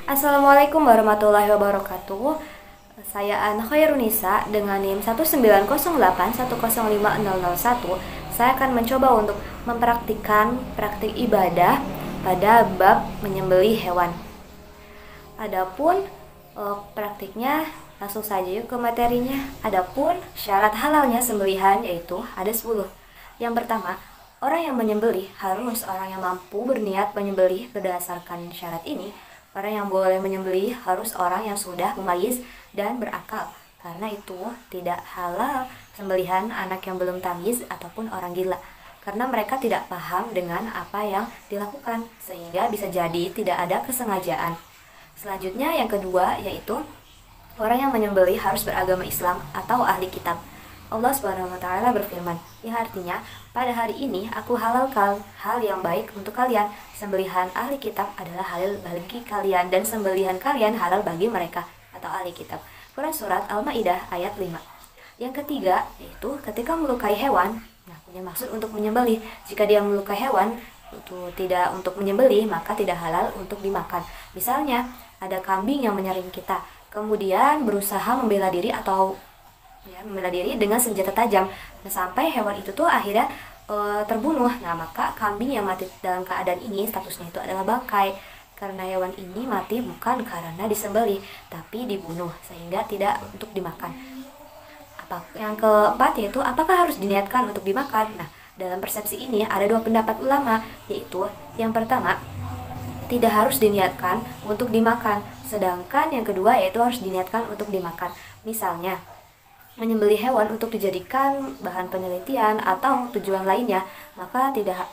Assalamualaikum warahmatullahi wabarakatuh. Saya Ana Khairunisa dengan NIM 19081050001. Saya akan mencoba untuk mempraktikkan praktik ibadah pada bab menyembelih hewan. Adapun praktiknya langsung saja yuk ke materinya. Adapun syarat halalnya sembelihan yaitu ada 10. Yang pertama, orang yang menyembelih harus orang yang mampu berniat menyembelih berdasarkan syarat ini. Orang yang boleh menyembelih harus orang yang sudah mumayyiz dan berakal. Karena itu tidak halal sembelihan anak yang belum tamyiz ataupun orang gila. Karena mereka tidak paham dengan apa yang dilakukan, sehingga bisa jadi tidak ada kesengajaan. Selanjutnya yang kedua yaitu orang yang menyembelih harus beragama Islam atau ahli kitab. Allah Subhanahu wa taala berfirman, yang artinya, pada hari ini aku halalkan hal yang baik untuk kalian. Sembelihan ahli kitab adalah halal bagi kalian dan sembelihan kalian halal bagi mereka atau ahli kitab. Quran surat Al-Maidah ayat 5. Yang ketiga yaitu ketika melukai hewan, punya maksud untuk menyembelih. Jika dia melukai hewan itu tidak untuk menyembelih, maka tidak halal untuk dimakan. Misalnya ada kambing yang menyerang kita, kemudian berusaha membela diri atau membela diri dengan senjata tajam. Sampai hewan itu tuh akhirnya terbunuh. Maka kambing yang mati dalam keadaan ini statusnya itu adalah bangkai. Karena hewan ini mati bukan karena disembelih, tapi dibunuh, sehingga tidak untuk dimakan. Yang keempat yaitu apakah harus diniatkan untuk dimakan? Dalam persepsi ini ada dua pendapat ulama, yaitu yang pertama, tidak harus diniatkan untuk dimakan. Sedangkan yang kedua yaitu harus diniatkan untuk dimakan. Misalnya, menyembelih hewan untuk dijadikan bahan penelitian atau tujuan lainnya, maka tidak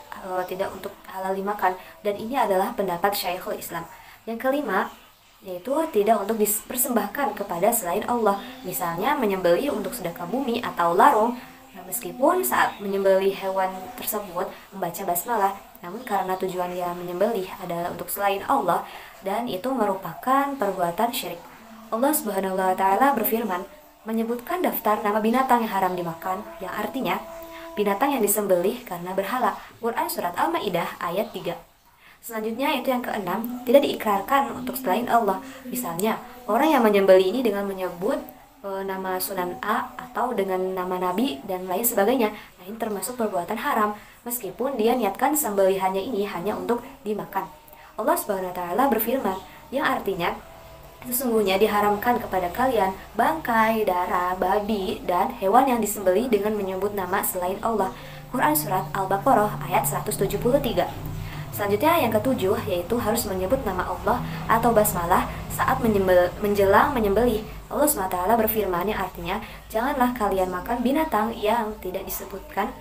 untuk halal dimakan, dan ini adalah pendapat Syekhul Islam. Yang kelima yaitu tidak untuk dipersembahkan kepada selain Allah, misalnya menyembelih untuk sedekah bumi atau larung. Meskipun saat menyembelih hewan tersebut membaca basmalah, namun karena tujuan dia menyembelih adalah untuk selain Allah, dan itu merupakan perbuatan syirik. Allah Subhanahu wa taala berfirman menyebutkan daftar nama binatang yang haram dimakan, yang artinya binatang yang disembelih karena berhala. Quran surat Al-Maidah ayat 3. Selanjutnya itu yang keenam, tidak diikrarkan untuk selain Allah. Misalnya orang yang menyembelih ini dengan menyebut nama Sunan A atau dengan nama Nabi dan lain sebagainya, ini termasuk perbuatan haram meskipun dia niatkan sembelihannya ini hanya untuk dimakan. Allah Subhanahu wa taala berfirman, yang artinya sesungguhnya diharamkan kepada kalian bangkai, darah, babi, dan hewan yang disembelih dengan menyebut nama selain Allah. Quran surat Al-Baqarah ayat 173. Selanjutnya yang ketujuh yaitu harus menyebut nama Allah atau basmalah saat menjelang menyembelih. Allah SWT berfirman yang artinya, janganlah kalian makan binatang yang tidak disebutkan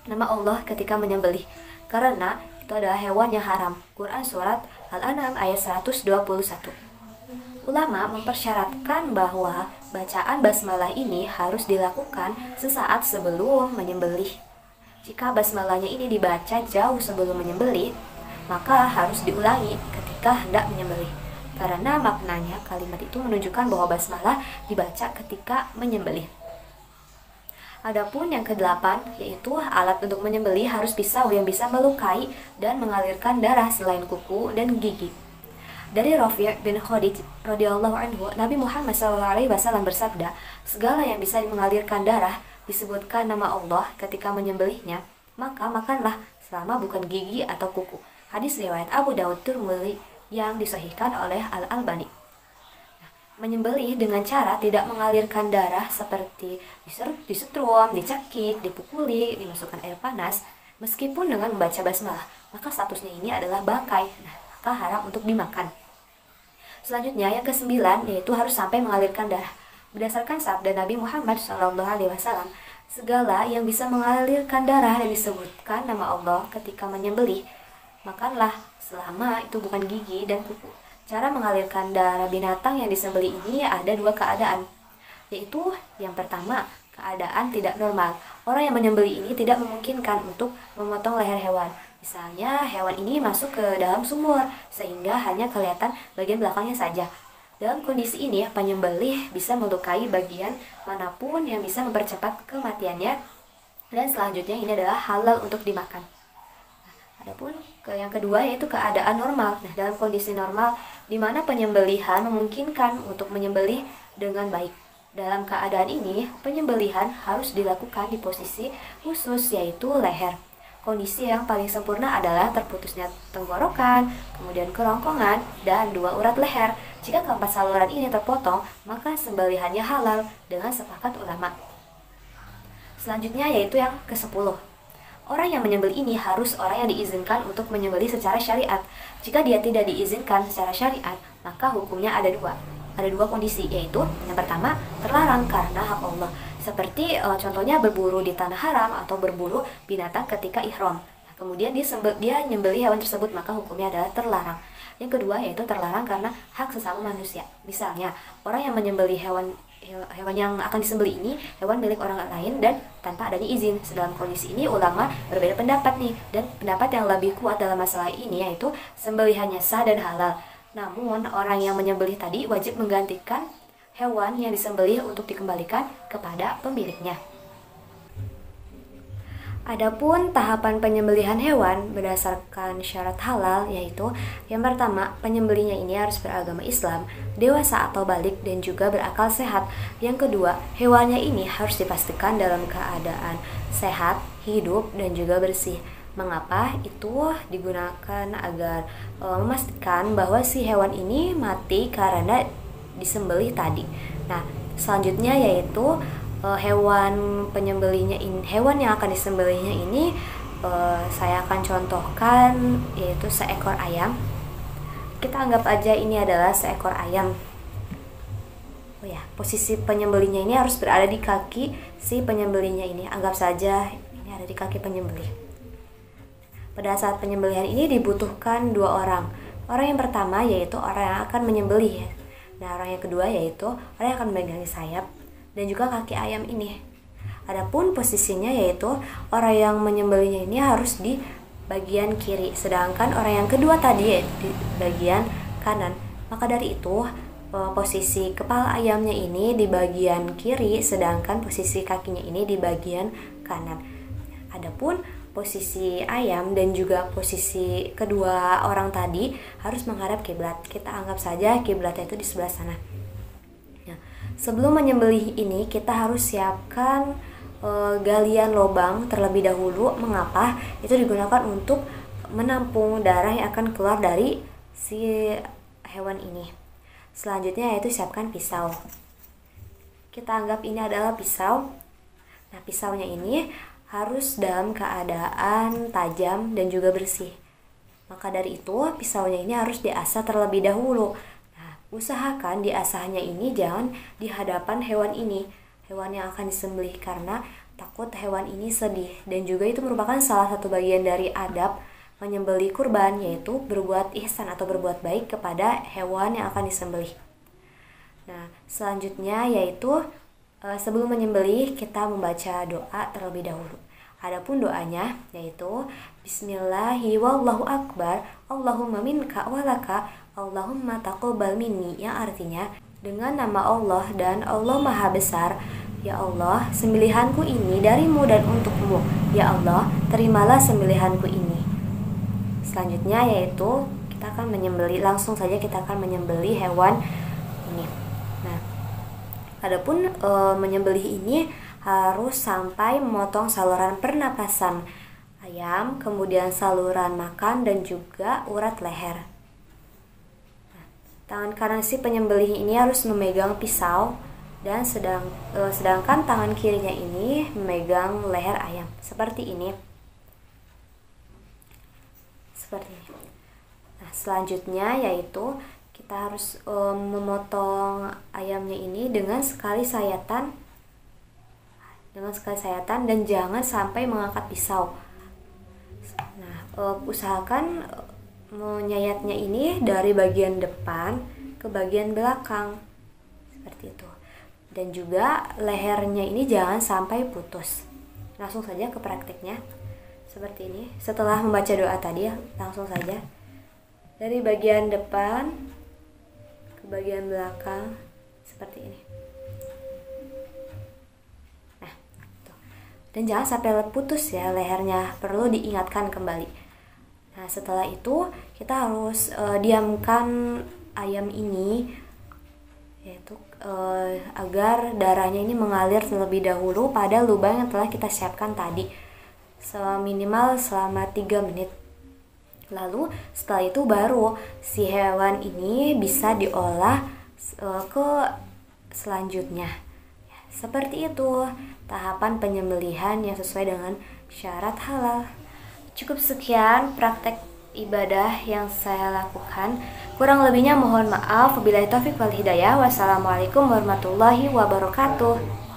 nama Allah ketika menyembelih, karena itu adalah hewan yang haram. Quran surat Al-An'am ayat 121. Ulama mempersyaratkan bahwa bacaan basmalah ini harus dilakukan sesaat sebelum menyembelih. Jika basmalahnya ini dibaca jauh sebelum menyembelih, maka harus diulangi ketika hendak menyembelih. Karena maknanya kalimat itu menunjukkan bahwa basmalah dibaca ketika menyembelih. Adapun yang kedelapan yaitu alat untuk menyembelih harus pisau yang bisa melukai dan mengalirkan darah selain kuku dan gigi. Dari Rafi' bin Khadij radhiyallahu anhu, Nabi Muhammad SAW bersabda, segala yang bisa mengalirkan darah disebutkan nama Allah ketika menyembelihnya, maka makanlah selama bukan gigi atau kuku. Hadis riwayat Abu Daud Tirmidzi yang disahihkan oleh Al-Albani. Menyembelih dengan cara tidak mengalirkan darah seperti disetrum, dicekik, dipukuli, dimasukkan air panas, meskipun dengan membaca basmalah, maka statusnya ini adalah bangkai, maka haram untuk dimakan. Selanjutnya yang kesembilan yaitu harus sampai mengalirkan darah. Berdasarkan sabda Nabi Muhammad SAW, segala yang bisa mengalirkan darah dan disebutkan nama Allah ketika menyembelih, makanlah selama itu bukan gigi dan kuku. Cara mengalirkan darah binatang yang disembelih ini ada dua keadaan, yaitu yang pertama, keadaan tidak normal. Orang yang menyembelih ini tidak memungkinkan untuk memotong leher hewan. Misalnya hewan ini masuk ke dalam sumur sehingga hanya kelihatan bagian belakangnya saja. Dalam kondisi ini penyembelih bisa melukai bagian manapun yang bisa mempercepat kematiannya, dan selanjutnya ini adalah halal untuk dimakan. Adapun yang kedua yaitu keadaan normal. Dalam kondisi normal di mana penyembelihan memungkinkan untuk menyembelih dengan baik. Dalam keadaan ini, penyembelihan harus dilakukan di posisi khusus, yaitu leher. Kondisi yang paling sempurna adalah terputusnya tenggorokan, kemudian kerongkongan, dan 2 urat leher. Jika keempat saluran ini terpotong, maka sembelihannya halal dengan sepakat ulama. Selanjutnya yaitu yang ke-10. Orang yang menyembelih ini harus orang yang diizinkan untuk menyembelih secara syariat. Jika dia tidak diizinkan secara syariat, maka hukumnya ada dua. Ada 2 kondisi, yaitu yang pertama terlarang karena hak Allah. Seperti contohnya berburu di tanah haram atau berburu binatang ketika ihram. Nah, kemudian dia nyembelih hewan tersebut, maka hukumnya adalah terlarang. Yang kedua yaitu terlarang karena hak sesama manusia. Misalnya, orang yang menyembelih hewan yang akan disembelih ini hewan milik orang lain dan tanpa adanya izin. Dalam kondisi ini ulama berbeda pendapat nih, dan pendapat yang lebih kuat dalam masalah ini yaitu sembelihannya sah dan halal. Namun orang yang menyembelih tadi wajib menggantikan hewan yang disembelih untuk dikembalikan kepada pemiliknya. Adapun tahapan penyembelihan hewan berdasarkan syarat halal, yaitu yang pertama, penyembelihnya ini harus beragama Islam, dewasa atau balik, dan juga berakal sehat. Yang kedua, hewannya ini harus dipastikan dalam keadaan sehat, hidup, dan juga bersih. Mengapa? Itu digunakan agar memastikan bahwa si hewan ini mati karena disembelih tadi. Nah, selanjutnya yaitu hewan penyembelihnya ini, hewan yang akan disembelihnya ini saya akan contohkan yaitu seekor ayam. Kita anggap aja ini adalah seekor ayam. Oh ya, posisi penyembelihnya ini harus berada di kaki si penyembelihnya ini. Anggap saja ini ada di kaki penyembelih. Pada saat penyembelihan ini dibutuhkan 2 orang. Orang yang pertama yaitu orang yang akan menyembelih. Nah, orang yang kedua yaitu orang yang akan memegang sayap dan juga kaki ayam ini. Adapun posisinya yaitu orang yang menyembelihnya ini harus di bagian kiri, sedangkan orang yang kedua tadi di bagian kanan. Maka dari itu posisi kepala ayamnya ini di bagian kiri, sedangkan posisi kakinya ini di bagian kanan. Adapun posisi ayam dan juga posisi kedua orang tadi harus menghadap kiblat. Kita anggap saja kiblatnya itu di sebelah sana. Nah, sebelum menyembelih ini kita harus siapkan galian lubang terlebih dahulu. Mengapa? Itu digunakan untuk menampung darah yang akan keluar dari si hewan ini. Selanjutnya yaitu siapkan pisau. Kita anggap ini adalah pisau. Nah, pisaunya ini harus dalam keadaan tajam dan juga bersih. Maka dari itu pisaunya ini harus diasah terlebih dahulu. Nah, usahakan diasahnya ini jangan di hadapan hewan ini, hewan yang akan disembelih, karena takut hewan ini sedih. Dan juga itu merupakan salah satu bagian dari adab menyembelih kurban, yaitu berbuat ihsan atau berbuat baik kepada hewan yang akan disembelih. Nah, selanjutnya yaitu sebelum menyembelih kita membaca doa terlebih dahulu. Adapun doanya yaitu Bismillahi wallahu akbar, Allahumma minka walaka, Allahumma taqabbal minni, yang artinya dengan nama Allah dan Allah Maha Besar. Ya Allah, sembelihanku ini darimu dan untukmu. Ya Allah, terimalah sembelihanku ini. Selanjutnya yaitu kita akan menyembelih, langsung saja kita akan menyembelih hewan ini. Nah, adapun menyembelih ini harus sampai memotong saluran pernapasan ayam, kemudian saluran makan dan juga urat leher. Nah, tangan kanan si penyembelih ini harus memegang pisau dan sedangkan tangan kirinya ini memegang leher ayam seperti ini. Seperti ini. Nah, selanjutnya yaitu kita harus memotong ayamnya ini dengan sekali sayatan dan jangan sampai mengangkat pisau. Nah, usahakan menyayatnya ini dari bagian depan ke bagian belakang seperti itu. Dan juga lehernya ini jangan sampai putus. Langsung saja ke praktiknya. Seperti ini. Setelah membaca doa tadi, langsung saja dari bagian depan ke bagian belakang seperti ini. Nah, tuh. Dan jangan sampai putus ya lehernya, perlu diingatkan kembali. Nah, setelah itu kita harus diamkan ayam ini, yaitu agar darahnya ini mengalir terlebih dahulu pada lubang yang telah kita siapkan tadi seminimal selama 3 menit. Lalu setelah itu baru si hewan ini bisa diolah ke selanjutnya. Seperti itu tahapan penyembelihan yang sesuai dengan syarat halal. Cukup sekian praktek ibadah yang saya lakukan. Kurang lebihnya mohon maaf. Wabillahi taufiq wal hidayah. Wassalamualaikum warahmatullahi wabarakatuh.